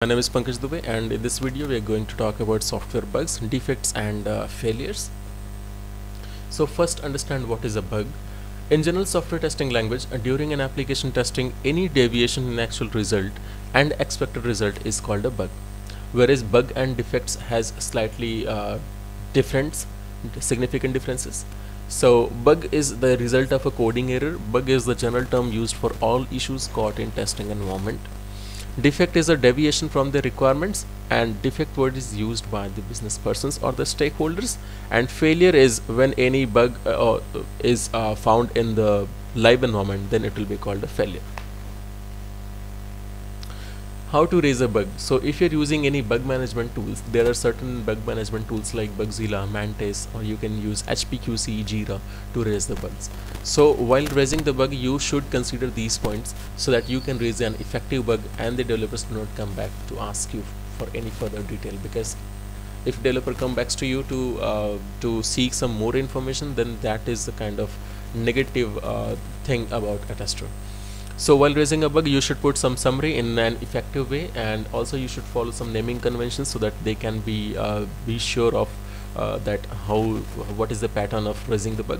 My name is Pankaj Dubey, and in this video we are going to talk about software bugs, defects and failures. So first, understand what is a bug. In general software testing language, during an application testing, any deviation in actual result and expected result is called a bug, whereas bug and defects has slightly different significant differences. So bug is the result of a coding error. Bug is the general term used for all issues caught in testing environment. Defect is a deviation from the requirements, and defect word is used by the business persons or the stakeholders. And failure is when any bug is found in the live environment, then it will be called a failure. How to raise a bug? So if you're using any bug management tools, there are certain bug management tools like Bugzilla, Mantis, or you can use HPQC, Jira to raise the bugs. So while raising the bug, you should consider these points so that you can raise an effective bug and the developers do not come back to ask you for any further detail. Because if developer comes back to you to seek some more information, then that is the kind of negative thing about a tester. So while raising a bug, you should put some summary in an effective way, and also you should follow some naming conventions so that they can be sure of that what is the pattern of raising the bug.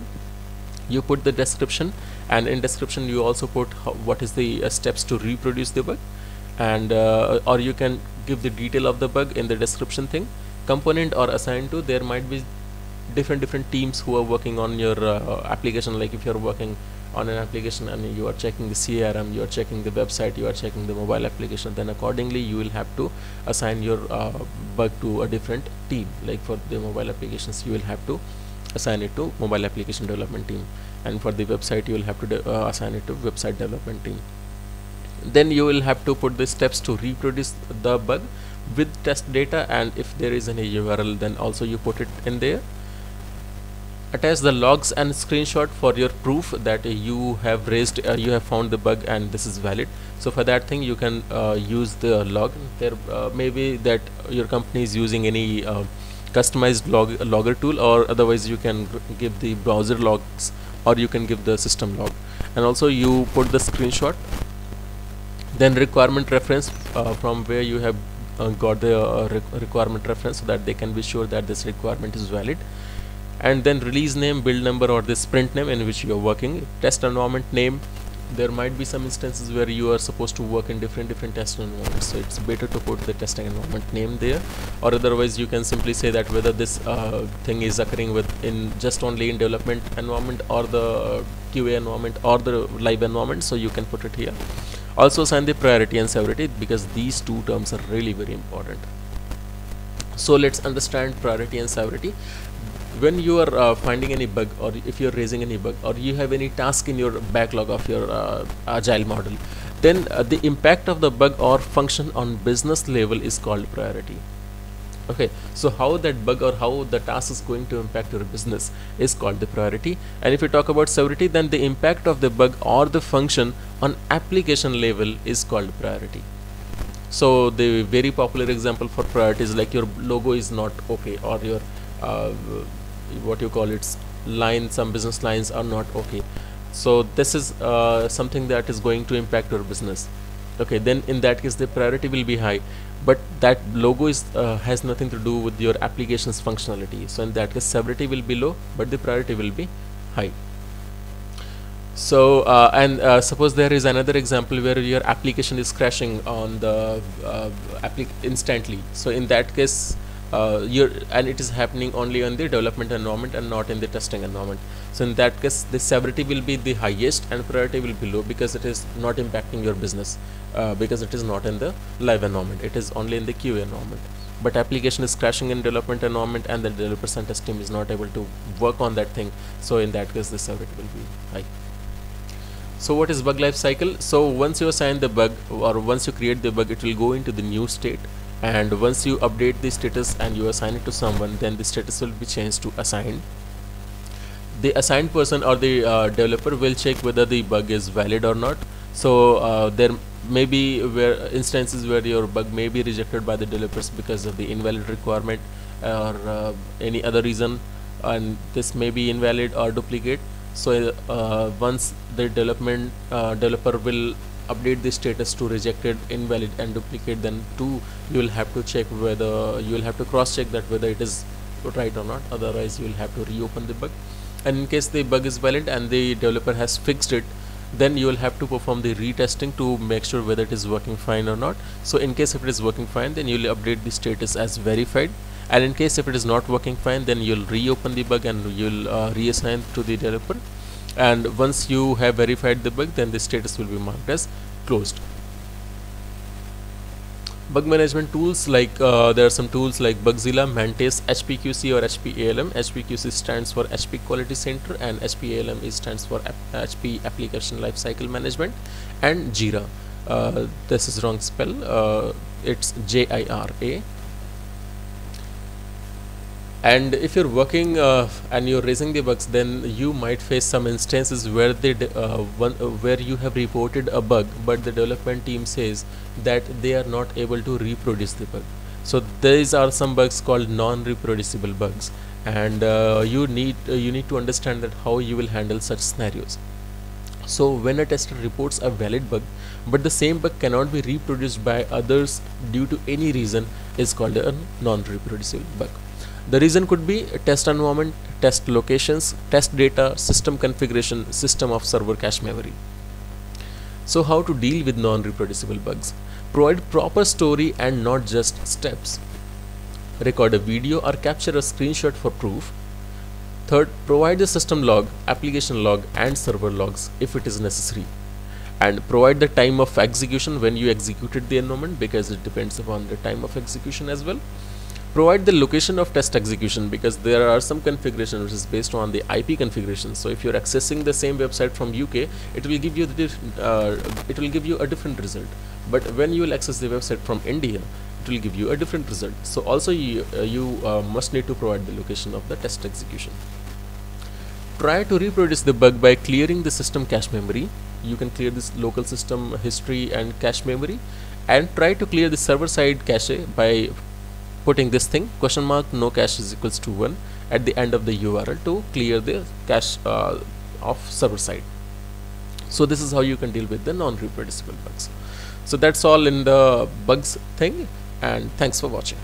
You put the description, and in description you also put what is the steps to reproduce the bug, and or you can give the detail of the bug in the description thing. Component or assigned to, there might be different teams who are working on your application. Like if you're working on an application and you are checking the CRM, you are checking the website, you are checking the mobile application, then accordingly you will have to assign your bug to a different team. Like for the mobile applications, you will have to assign it to mobile application development team, and for the website you will have to assign it to website development team. Then you will have to put the steps to reproduce the bug with test data, and if there is any URL, then also you put it in there. Attach the logs and screenshot for your proof that you have found the bug and this is valid. So for that thing you can use the log. There maybe that your company is using any customized logger tool, or otherwise you can give the browser logs, or you can give the system log. And also you put the screenshot, then requirement reference from where you have got the requirement reference, so that they can be sure that this requirement is valid. And then release name, build number, or the sprint name in which you are working. Test environment name, there might be some instances where you are supposed to work in different test environments, so it's better to put the testing environment name there. Or otherwise you can simply say that whether this thing is occurring in just only in development environment, or the QA environment, or the live environment, so you can put it here. Also assign the priority and severity, because these two terms are really very important. So let's understand priority and severity. When you are finding any bug, or if you're raising any bug, or you have any task in your backlog of your agile model, then the impact of the bug or function on business level is called priority. Okay, so how that bug or how the task is going to impact your business is called the priority. And if you talk about severity, then the impact of the bug or the function on application level is called priority. So the very popular example for priority is like your logo is not okay, or your what you call it, some business lines are not okay. So this is something that is going to impact your business. Okay, then in that case the priority will be high, but that logo is has nothing to do with your application's functionality. So in that case severity will be low, but the priority will be high. So suppose there is another example where your application is crashing on the instantly. So in that case and it is happening only on the development environment and not in the testing environment. So in that case the severity will be the highest and priority will be low, because it is not impacting your business, because it is not in the live environment, it is only in the QA environment. But application is crashing in development environment and the developers and test team is not able to work on that thing, so in that case the severity will be high. So what is bug life cycle? So once you assign the bug, or once you create the bug, it will go into the new state, and once you update the status and you assign it to someone, then the status will be changed to assigned. The assigned person or the developer will check whether the bug is valid or not. So there may be instances where your bug may be rejected by the developers because of the invalid requirement, or any other reason, and this may be invalid or duplicate. So once the developer will update the status to rejected, invalid and duplicate, then two, you will have to check whether, you will have to cross check that whether it is right or not, otherwise you will have to reopen the bug. And in case the bug is valid and the developer has fixed it, then you will have to perform the retesting to make sure whether it is working fine or not. So in case if it is working fine, then you will update the status as verified, and in case if it is not working fine, then you'll reopen the bug and you'll reassign to the developer. And once you have verified the bug, then the status will be marked as closed. Bug management tools, like there are some tools like Bugzilla, Mantis, HPQC or HPALM. HPQC stands for HP Quality Center and HPALM stands for HP Application Lifecycle Management, and Jira. This is wrong spell, it's JIRA. And if you're working and you're raising the bugs, then you might face some instances where where you have reported a bug, but the development team says that they are not able to reproduce the bug. So these are some bugs called non-reproducible bugs, and you need to understand that how you will handle such scenarios. So when a tester reports a valid bug, but the same bug cannot be reproduced by others due to any reason, is called a non-reproducible bug. The reason could be test environment, test locations, test data, system configuration, system of server cache memory. So how to deal with non-reproducible bugs? Provide proper story and not just steps. Record a video or capture a screenshot for proof. Third, provide the system log, application log and server logs if it is necessary. And provide the time of execution when you executed the environment, because it depends upon the time of execution as well. Provide the location of test execution, because there are some configuration which is based on the IP configuration. So if you're accessing the same website from UK, it will give you a different result. But when you will access the website from India, it will give you a different result. So also you must need to provide the location of the test execution. Try to reproduce the bug by clearing the system cache memory. You can clear this local system history and cache memory, and try to clear the server side cache by putting this thing $no cache is equals to 1 at the end of the URL to clear the cache of server side. So this is how you can deal with the non-reproducible bugs. So that's all in the bugs thing, and thanks for watching.